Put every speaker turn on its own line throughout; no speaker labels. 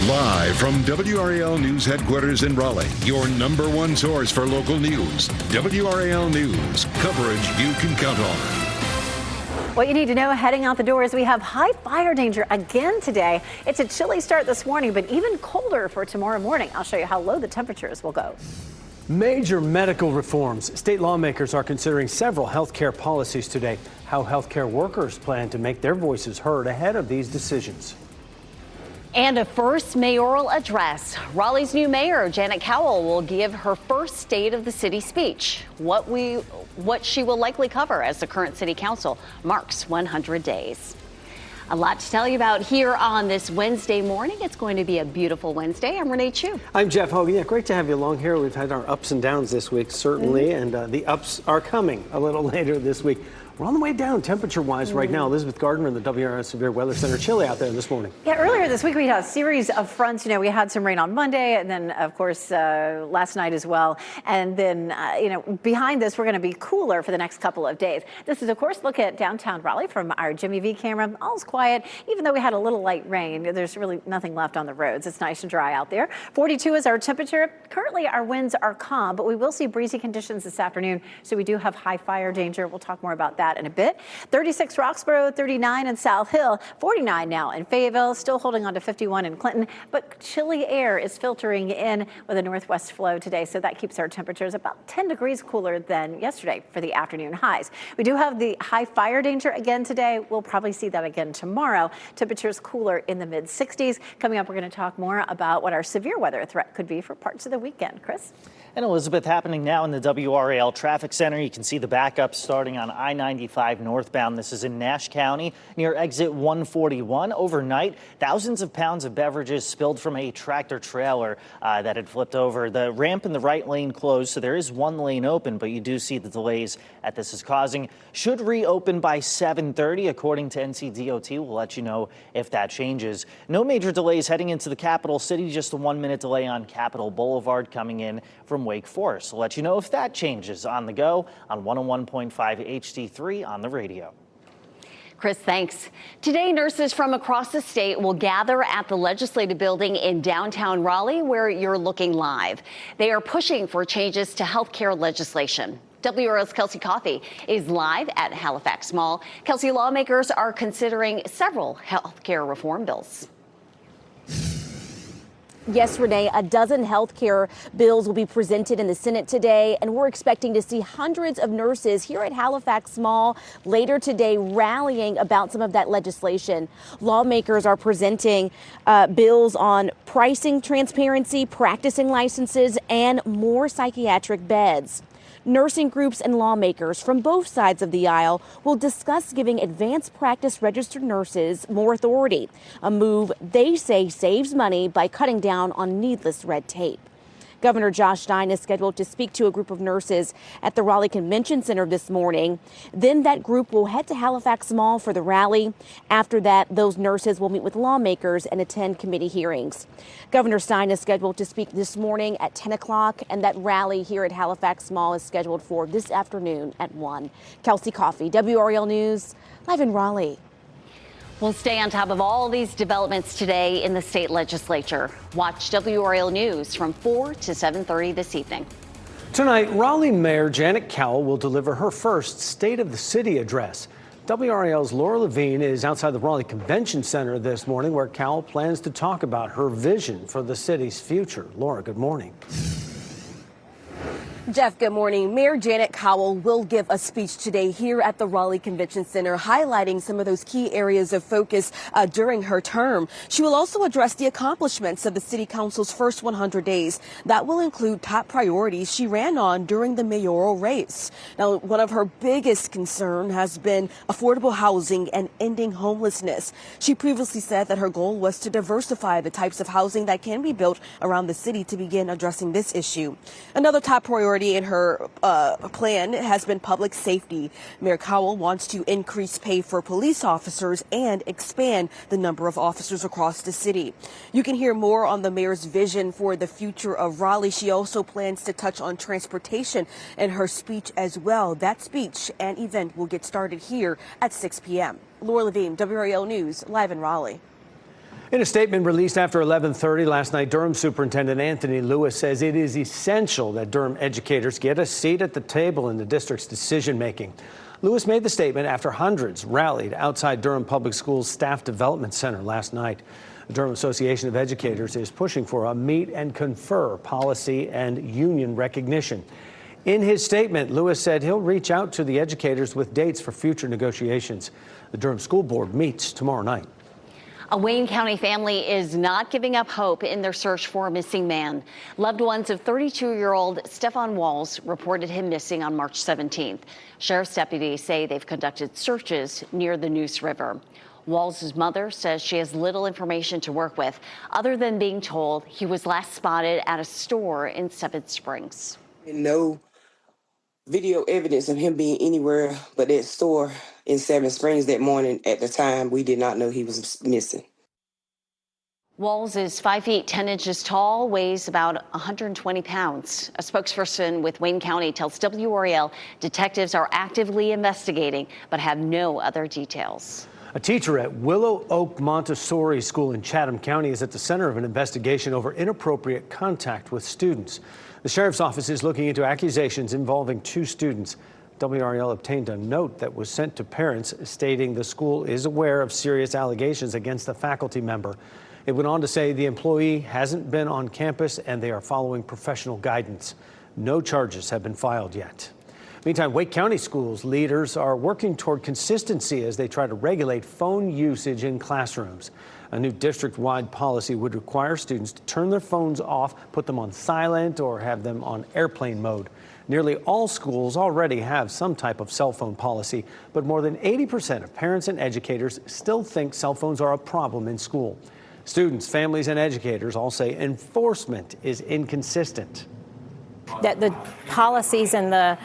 Live from WRAL News headquarters in Raleigh, your number one source for local news. WRAL News, coverage you can count on.
What you need to know heading out the door is we have high fire danger again today. It's a chilly start this morning, but even colder for tomorrow morning. I'll show you how low the temperatures will go.
Major medical reforms. State lawmakers are considering several health care policies today. How health care workers plan to make their voices heard ahead of these decisions.
And a first mayoral address. Raleigh's new mayor, Janet Cowell, will give her first State of the City speech. What she will likely cover as the current city council marks 100 days. A lot to tell you about here on this Wednesday morning. It's going to be a beautiful Wednesday. I'm Renee Chu.
I'm Jeff Hogan. Yeah, great to have you along here. We've had our ups and downs this week, certainly, and the ups are coming a little later this week. We're on the way down temperature-wise right now. Elizabeth Gardner in the WRAL Severe Weather Center. Chilly out there this morning.
Yeah, earlier this week we had a series of fronts. You know, we had some rain on Monday and then, of course, last night as well. And then, behind this, we're going to be cooler for the next couple of days. This is, of course, look at downtown Raleigh from our Jimmy V camera. All's quiet. Even though we had a little light rain, there's really nothing left on the roads. It's nice and dry out there. 42 is our temperature. Currently, our winds are calm, but we will see breezy conditions this afternoon. So we do have high fire danger. We'll talk more about that in a bit. 36 Roxborough, 39 in South Hill, 49 now in Fayetteville, still holding on to 51 in Clinton, but chilly air is filtering in with a northwest flow today, so that keeps our temperatures about 10 degrees cooler than yesterday for the afternoon highs. We do have the high fire danger again today. We'll probably see that again tomorrow. Temperatures cooler in the mid 60s. Coming up, we're going to talk more about what our severe weather threat could be for parts of the weekend. Chris?
And Elizabeth, happening now in the WRAL Traffic Center. You can see the backup starting on I-95 northbound. This is in Nash County near exit 141. Overnight, thousands of pounds of beverages spilled from a tractor trailer that had flipped over. The ramp in the right lane closed, so there is one lane open, but you do see the delays that this is causing. Should reopen by 7:30, according to NCDOT. We'll let you know if that changes. No major delays heading into the capital city, just a 1-minute delay on Capitol Boulevard coming in from Wake Forest. We'll let you know if that changes on the go on 101.5 HD3 on the radio.
Chris, thanks. Today, nurses from across the state will gather at the Legislative Building in downtown Raleigh, where you're looking live. They are pushing for changes to health care legislation. WRAL's Kelsey Coffey is live at Halifax Mall. Kelsey, lawmakers are considering several health care reform bills.
Yes, Renee, a dozen health care bills will be presented in the Senate today, and we're expecting to see hundreds of nurses here at Halifax Mall later today rallying about some of that legislation. Lawmakers are presenting bills on pricing transparency, practicing licenses, and more psychiatric beds. Nursing groups and lawmakers from both sides of the aisle will discuss giving advanced practice registered nurses more authority, a move they say saves money by cutting down on needless red tape. Governor Josh Stein is scheduled to speak to a group of nurses at the Raleigh Convention Center this morning. Then that group will head to Halifax Mall for the rally. After that, those nurses will meet with lawmakers and attend committee hearings. Governor Stein is scheduled to speak this morning at 10 o'clock, and that rally here at Halifax Mall is scheduled for this afternoon at 1. Kelsey Coffey, WRAL News, live in Raleigh.
We'll stay on top of all these developments today in the state legislature. Watch WRAL News from 4 to 7:30 this evening.
Tonight, Raleigh Mayor Janet Cowell will deliver her first State of the City address. WRAL's Laura Levine is outside the Raleigh Convention Center this morning, where Cowell plans to talk about her vision for the city's future. Laura, good morning.
Jeff, good morning. Mayor Janet Cowell will give a speech today here at the Raleigh Convention Center, highlighting some of those key areas of focus during her term. She will also address the accomplishments of the City Council's first 100 days. That will include top priorities she ran on during the mayoral race. Now, one of her biggest concerns has been affordable housing and ending homelessness. She previously said that her goal was to diversify the types of housing that can be built around the city to begin addressing this issue. Another top priority in her plan has been public safety. Mayor Cowell wants to increase pay for police officers and expand the number of officers across the city. You can hear more on the mayor's vision for the future of Raleigh. She also plans to touch on transportation in her speech as well. That speech and event will get started here at 6 p.m. Laura Levine, WRAL News, live in Raleigh.
In a statement released after 11:30 last night, Durham Superintendent Anthony Lewis says it is essential that Durham educators get a seat at the table in the district's decision-making. Lewis made the statement after hundreds rallied outside Durham Public Schools Staff Development Center last night. The Durham Association of Educators is pushing for a meet and confer policy and union recognition. In his statement, Lewis said he'll reach out to the educators with dates for future negotiations. The Durham School Board meets tomorrow night.
A Wayne County family is not giving up hope in their search for a missing man. Loved ones of 32-year-old Stefan Walls reported him missing on March 17th. Sheriff's deputies say they've conducted searches near the Neuse River. Walls' mother says she has little information to work with, other than being told he was last spotted at a store in Seven Springs.
No video evidence of him being anywhere but that store in Seven Springs that morning. At the time, we did not know he was missing.
Walls is 5 feet 10 inches tall, weighs about 120 pounds. A spokesperson with Wayne County tells WRAL detectives are actively investigating but have no other details.
A teacher at Willow Oak Montessori School in Chatham County is at the center of an investigation over inappropriate contact with students. The sheriff's office is looking into accusations involving 2 students. WRAL obtained a note that was sent to parents stating the school is aware of serious allegations against a faculty member. It went on to say the employee hasn't been on campus and they are following professional guidance. No charges have been filed yet. Meantime, Wake County schools leaders are working toward consistency as they try to regulate phone usage in classrooms. A new district-wide policy would require students to turn their phones off, put them on silent, or have them on airplane mode. Nearly all schools already have some type of cell phone policy, but more than 80% of parents and educators still think cell phones are a problem in school. Students, families, and educators all say enforcement is inconsistent.
That the policies and the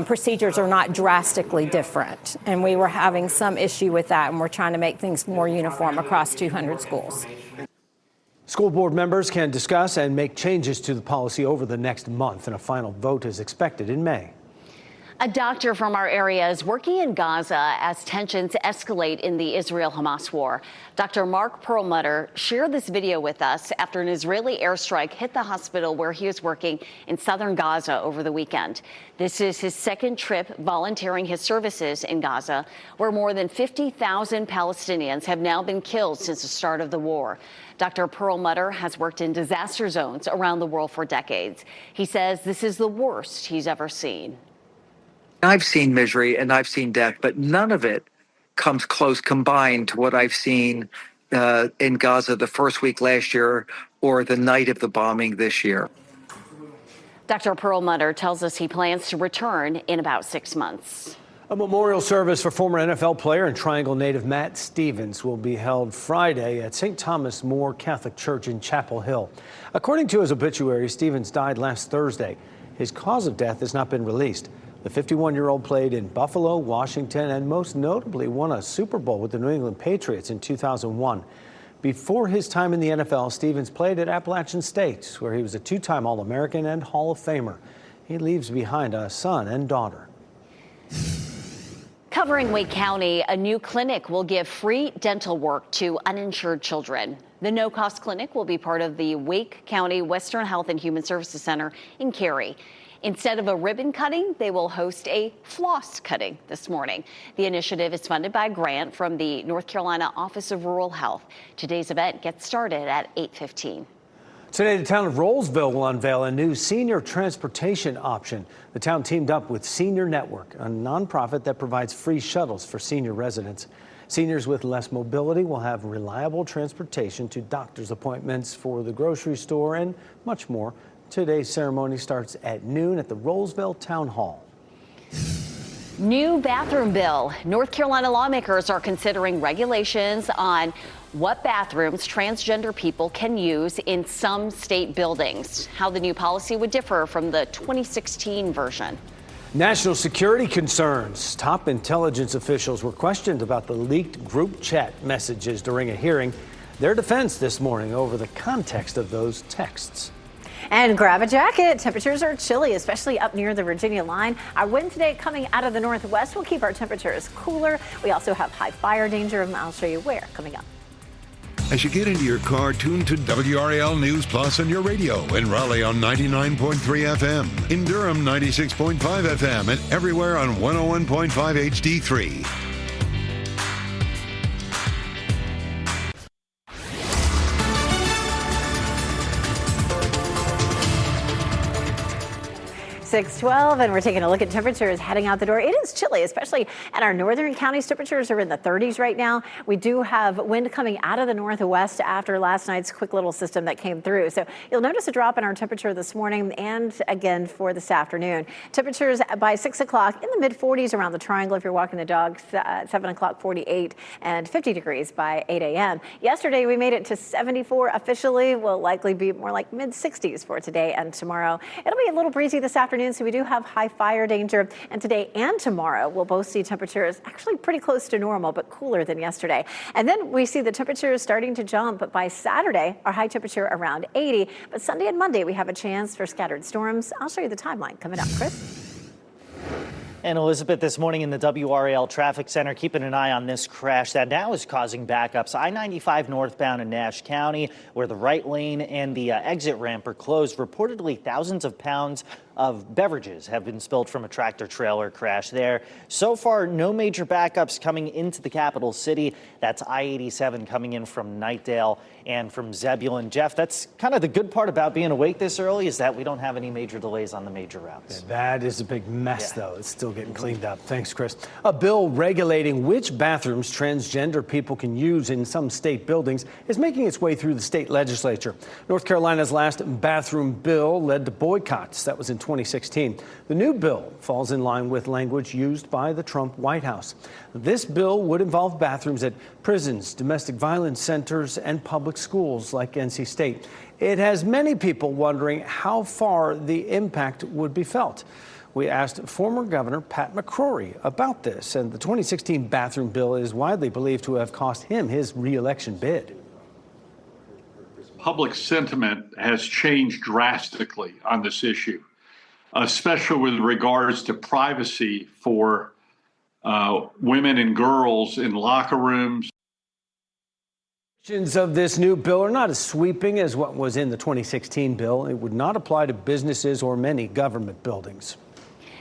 procedures are not drastically different, and we were having some issue with that, and we're trying to make things more uniform across 200 schools.
School board members can discuss and make changes to the policy over the next month, and a final vote is expected in May.
A doctor from our area is working in Gaza as tensions escalate in the Israel-Hamas war. Dr. Mark Perlmutter shared this video with us after an Israeli airstrike hit the hospital where he was working in southern Gaza over the weekend. This is his second trip volunteering his services in Gaza, where more than 50,000 Palestinians have now been killed since the start of the war. Dr. Perlmutter has worked in disaster zones around the world for decades. He says this is the worst he's ever seen.
I've seen misery and I've seen death, but none of it comes close combined to what I've seen in Gaza the first week last year or the night of the bombing this year.
Dr. Perlmutter tells us he plans to return in about 6 months.
A memorial service for former NFL player and Triangle native Matt Stevens will be held Friday at St. Thomas More Catholic Church in Chapel Hill. According to his obituary, Stevens died last Thursday. His cause of death has not been released. The 51-year-old played in Buffalo, Washington, and most notably won a Super Bowl with the New England Patriots in 2001. Before his time in the NFL, Stevens played at Appalachian State, where he was a 2-time All-American and Hall of Famer. He leaves behind a son and daughter.
Covering Wake County, a new clinic will give free dental work to uninsured children. The no-cost clinic will be part of the Wake County Western Health and Human Services Center in Cary. Instead of a ribbon cutting, they will host a floss cutting this morning. The initiative is funded by a grant from the North Carolina Office of Rural Health. Today's event gets started at 8:15.
Today, the town of Rollsville will unveil a new senior transportation option. The town teamed up with Senior Network, a nonprofit that provides free shuttles for senior residents. Seniors with less mobility will have reliable transportation to doctor's appointments, for the grocery store, and much more. Today's ceremony starts at noon at the Rollsville Town Hall.
New bathroom bill. North Carolina lawmakers are considering regulations on what bathrooms transgender people can use in some state buildings. How the new policy would differ from the 2016 version.
National security concerns. Top intelligence officials were questioned about the leaked group chat messages during a hearing. Their defense this morning over the context of those texts.
And grab a jacket. Temperatures are chilly, especially up near the Virginia line. Our wind today coming out of the northwest will keep our temperatures cooler. We also have high fire danger, and I'll show you where coming up.
As you get into your car, tune to WRAL News Plus on your radio. In Raleigh on 99.3 FM. In Durham, 96.5 FM. And everywhere on 101.5 HD3.
6:12, and we're taking a look at temperatures heading out the door. It is chilly, especially at our northern counties. Temperatures are in the 30s right now. We do have wind coming out of the northwest after last night's quick little system that came through. So you'll notice a drop in our temperature this morning and again for this afternoon. Temperatures by 6 o'clock in the mid 40s around the triangle if you're walking the dogs. 7 o'clock 48 and 50 degrees by 8 a.m. Yesterday we made it to 74 officially. Will likely be more like mid 60s for today and tomorrow. It'll be a little breezy this afternoon, so we do have high fire danger. And today and tomorrow, we'll both see temperatures actually pretty close to normal, but cooler than yesterday. And then we see the temperatures starting to jump. By Saturday, our high temperature around 80. But Sunday and Monday, we have a chance for scattered storms. I'll show you the timeline coming up. Chris?
And Elizabeth, this morning in the WRAL traffic center, keeping an eye on this crash that now is causing backups. I-95 northbound in Nash County, where the right lane and the exit ramp are closed. Reportedly, thousands of pounds of beverages have been spilled from a tractor trailer crash there. So far, no major backups coming into the capital city. That's I-87 coming in from Knightdale and from Zebulon. Jeff, that's kind of the good part about being awake this early, is that we don't have any major delays on the major routes.
Yeah, that is a big mess, though. It's still getting cleaned up. Thanks, Chris. A bill regulating which bathrooms transgender people can use in some state buildings is making its way through the state legislature. North Carolina's last bathroom bill led to boycotts. That was in 2016. The new bill falls in line with language used by the Trump White House. This bill would involve bathrooms at prisons, domestic violence centers, and public schools like NC State. It has many people wondering how far the impact would be felt. We asked former Governor Pat McCrory about this, and the 2016 bathroom bill is widely believed to have cost him his re-election bid.
Public sentiment has changed drastically on this issue, especially with regards to privacy for women and girls in locker rooms.
Of this new bill are not as sweeping as what was in the 2016 bill. It would not apply to businesses or many government buildings.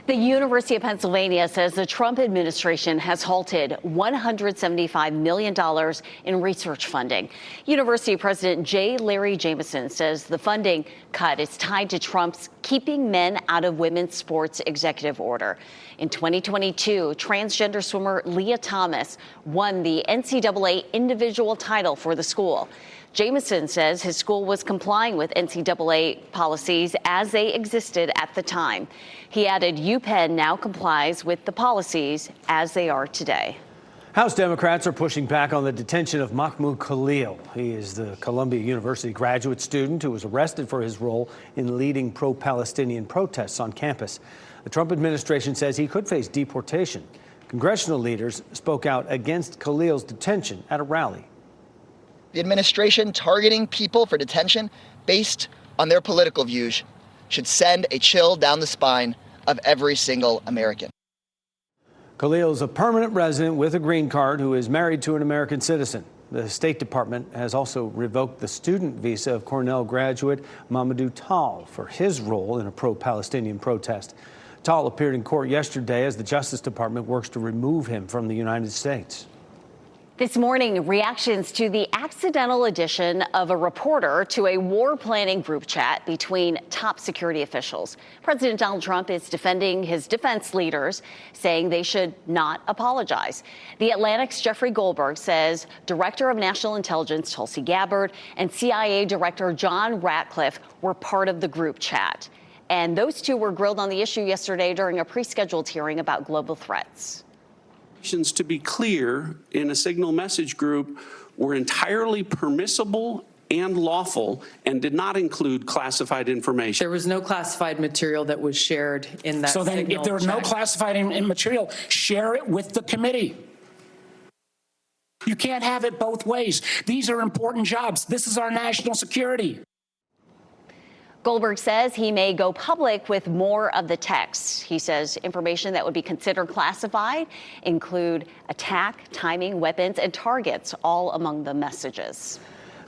The University of Pennsylvania says the Trump administration has halted $175 million in research funding. University President J. Larry Jameson says the funding cut is tied to Trump's Keeping Men Out of Women's Sports executive order. In 2022, transgender swimmer Leah Thomas won the NCAA individual title for the school. Jameson says his school was complying with NCAA policies as they existed at the time. He added UPenn now complies with the policies as they are today.
House Democrats are pushing back on the detention of Mahmoud Khalil. He is the Columbia University graduate student who was arrested for his role in leading pro-Palestinian protests on campus. The Trump administration says he could face deportation. Congressional leaders spoke out against Khalil's detention at a rally.
The administration targeting people for detention based on their political views should send a chill down the spine of every single American.
Khalil is a permanent resident with a green card who is married to an American citizen. The State Department has also revoked the student visa of Cornell graduate Mamadou Tall for his role in a pro-Palestinian protest. Tall appeared in court yesterday as the Justice Department works to remove him from the United States.
This morning, reactions to the accidental addition of a reporter to a war planning group chat between top security officials. President Donald Trump is defending his defense leaders, saying they should not apologize. The Atlantic's Jeffrey Goldberg says Director of National Intelligence Tulsi Gabbard and CIA Director John Ratcliffe were part of the group chat. And those two were grilled on the issue yesterday during a pre-scheduled hearing about global threats.
To be clear, in a signal message group were entirely permissible and lawful and did not include classified information.
There was no classified material that was shared in that. So then if there was no classified material, share it with the committee. You can't have it both ways. These are important jobs. This is our national security.
Goldberg says he may go public with more of the texts. He says information that would be considered classified include attack, timing, weapons, and targets, all among the messages.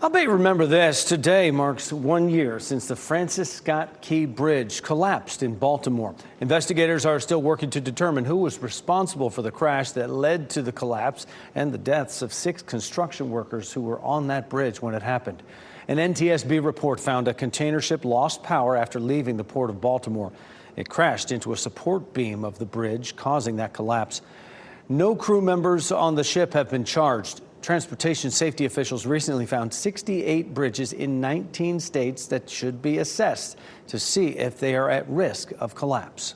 I bet you remember this. Today marks 1 year since the Francis Scott Key Bridge collapsed in Baltimore. Investigators are still working to determine who was responsible for the crash that led to the collapse and the deaths of 6 construction workers who were on that bridge when it happened. An NTSB report found a container ship lost power after leaving the port of Baltimore. It crashed into a support beam of the bridge, causing that collapse. No crew members on the ship have been charged. Transportation safety officials recently found 68 bridges in 19 states that should be assessed to see if they are at risk of collapse.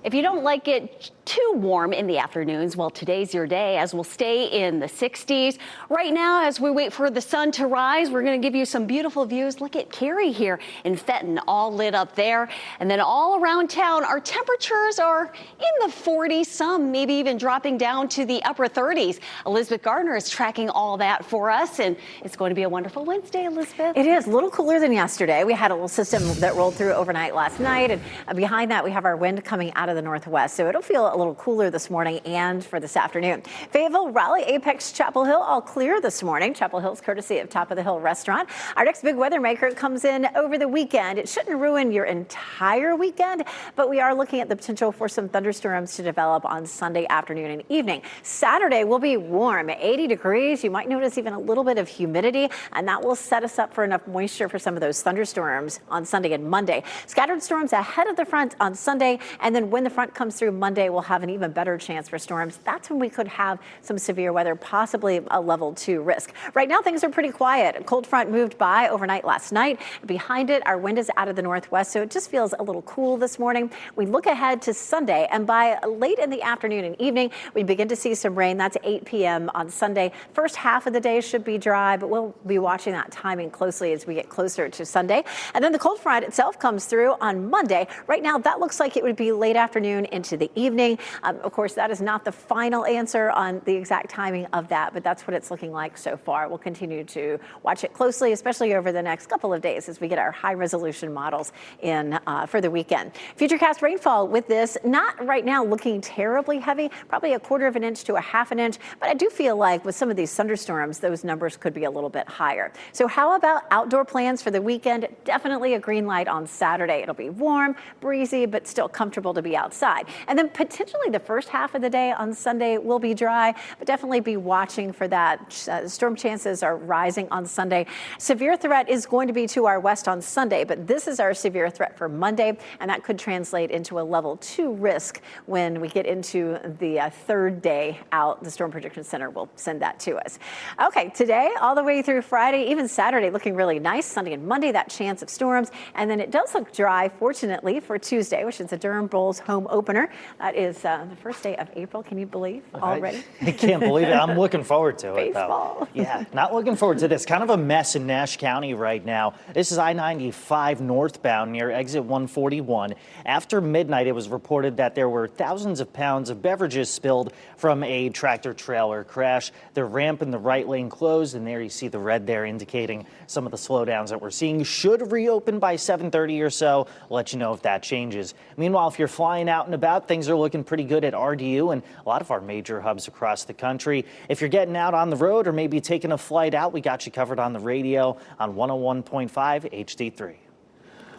If you don't like it too warm in the afternoons, well, today's your day, as we'll stay in the 60s. Right now, as we wait for the sun to rise, we're going to give you some beautiful views. Look at Cary here in Fenton, all lit up there. And then all around town, our temperatures are in the 40s, some maybe even dropping down to the upper 30s. Elizabeth Gardner is tracking all that for us, and it's going to be a wonderful Wednesday, Elizabeth.
It is a little cooler than yesterday. We had a little system that rolled through overnight last night, and behind that, we have our wind coming out of the northwest, so it'll feel a little cooler this morning and for this afternoon. Fayetteville, Raleigh, Apex, Chapel Hill, all clear this morning. Chapel Hill's courtesy of Top of the Hill Restaurant. Our next big weather maker comes in over the weekend. It shouldn't ruin your entire weekend, but we are looking at the potential for some thunderstorms to develop on Sunday afternoon and evening. Saturday will be warm, 80 degrees. You might notice even a little bit of humidity, and that will set us up for enough moisture for some of those thunderstorms on Sunday and Monday. Scattered storms ahead of the front on Sunday, and then when the front comes through Monday, we'll have an even better chance for storms. That's when we could have some severe weather, possibly a level 2 risk. Right now, things are pretty quiet. A cold front moved by overnight last night. Behind it, our wind is out of the northwest, so it just feels a little cool this morning. We look ahead to Sunday, and by late in the afternoon and evening, we begin to see some rain. That's 8 p.m. on Sunday. First half of the day should be dry, but we'll be watching that timing closely as we get closer to Sunday. And then the cold front itself comes through on Monday. Right now, that looks like it would be late afternoon into the evening. Of course, that is not the final answer on the exact timing of that, but that's what it's looking like so far. We'll continue to watch it closely, especially over the next couple of days as we get our high resolution models in for the weekend. Futurecast rainfall with this, not right now looking terribly heavy, probably 1/4 inch to 1/2 inch, but I do feel like with some of these thunderstorms, those numbers could be a little bit higher. So how about outdoor plans for the weekend? Definitely a green light on Saturday. It'll be warm, breezy, but still comfortable to be outside. And then potentially the first half of the day on Sunday will be dry, but definitely be watching for that. Storm chances are rising on Sunday. Severe threat is going to be to our west on Sunday, but this is our severe threat for Monday, and that could translate into a level 2 risk when we get into the third day out. The Storm Prediction Center will send that to us. Okay, today all the way through Friday, even Saturday looking really nice. Sunday and Monday, that chance of storms, and then it does look dry, fortunately, for Tuesday, which is the Durham Bulls home opener. That is the first day of April. Can you believe already?
I can't believe it. I'm looking forward to it,
Baseball.
though. Yeah, not looking forward to this. Kind of a mess in Nash County right now. This is I-95 northbound near exit 141. After midnight, it was reported that there were thousands of pounds of beverages spilled from a tractor-trailer crash. The ramp in the right lane closed, and there you see the red there indicating some of the slowdowns that we're seeing. Should reopen by 7:30 or so. I'll let you know if that changes. Meanwhile, if you're flying out and about, things are looking pretty good at RDU and a lot of our major hubs across the country. If you're getting out on the road or maybe taking a flight out, we got you covered on the radio on 101.5 HD3.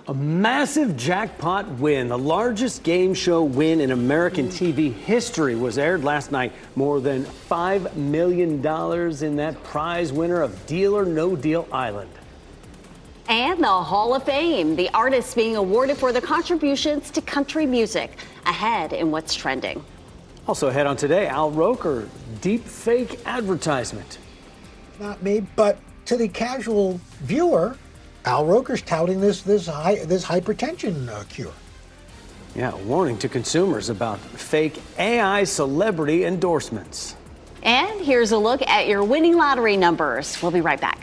A massive jackpot win, the largest game show win in American TV history, was aired last night. More than $5 million in that prize winner of Deal or No Deal Island.
And the Hall of Fame, the artists being awarded for their contributions to country music. Ahead in what's trending.
Also ahead on today, Al Roker, deep fake advertisement.
Not me, but to the casual viewer, Al Roker's touting this hypertension cure.
Yeah, a warning to consumers about fake AI celebrity endorsements.
And here's a look at your winning lottery numbers. We'll be right back.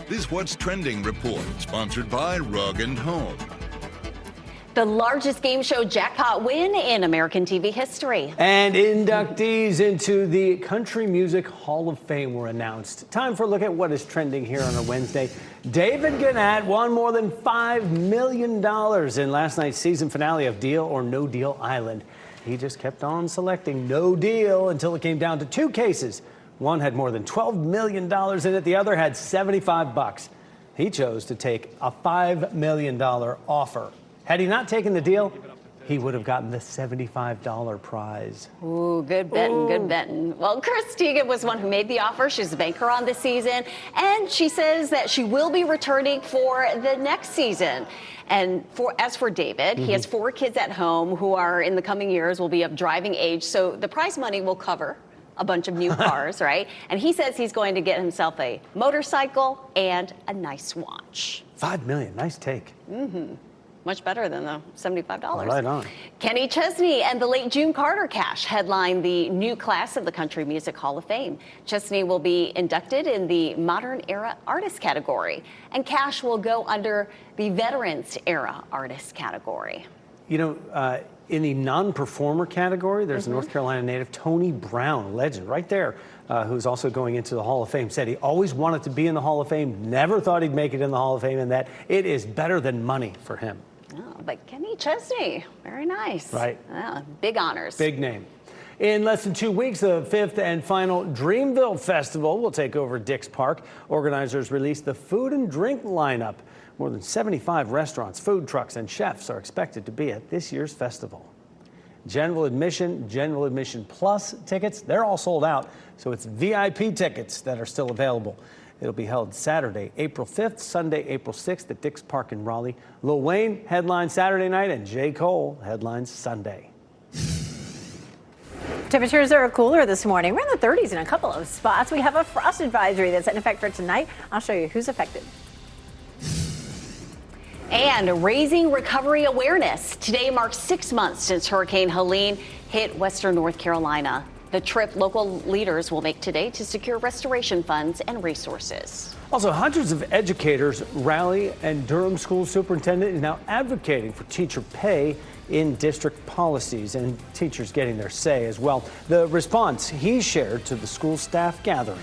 This What's Trending report, sponsored by Rug & Home.
The largest game show jackpot win in American TV history.
And inductees into the Country Music Hall of Fame were announced. Time for a look at what is trending here on a Wednesday. David Gannett won more than $5 million in last night's season finale of Deal or No Deal Island. He just kept on selecting no deal until it came down to two cases. One had more than $12 million in it. The other had $75. He chose to take a $5 million offer. Had he not taken the deal, he would have gotten the $75 prize.
Ooh, good betting, good betting. Well, Chris Teigen was one who made the offer. She's a banker on this season, and she says that she will be returning for the next season. And as for David, he has 4 kids at home who are in the coming years will be of driving age, so the prize money will cover a bunch of new cars, right? And he says he's going to get himself a motorcycle and a nice watch.
$5 million, nice take.
Much better than the $75.
Right on.
Kenny Chesney and the late June Carter Cash headline the new class of the Country Music Hall of Fame. Chesney will be inducted in the Modern Era Artist category, and Cash will go under the Veterans Era Artist category.
You know, in the non-performer category, there's a North Carolina native, Tony Brown, a legend right there, who's also going into the Hall of Fame, said he always wanted to be in the Hall of Fame, never thought he'd make it in the Hall of Fame, and that it is better than money for him.
Oh, but Kenny Chesney, very nice.
Right.
Big honors.
Big name. In less than 2 weeks, the 5th and final Dreamville Festival will take over Dix Park. Organizers released the food and drink lineup. More than 75 restaurants, food trucks, and chefs are expected to be at this year's festival. General admission plus tickets, they're all sold out, so it's VIP tickets that are still available. It'll be held Saturday, April 5th, Sunday, April 6th at Dix Park in Raleigh. Lil Wayne headlines Saturday night, and J. Cole headlines Sunday.
Temperatures are cooler this morning. We're in the 30s in a couple of spots. We have a frost advisory that's in effect for tonight. I'll show you who's affected.
And raising recovery awareness. Today marks 6 months since Hurricane Helene hit western North Carolina. The trip local leaders will make today to secure restoration funds and resources.
Also, hundreds of educators, Raleigh and Durham school superintendent is now advocating for teacher pay in district policies, and teachers getting their say as well. The response he shared to the school staff gathering.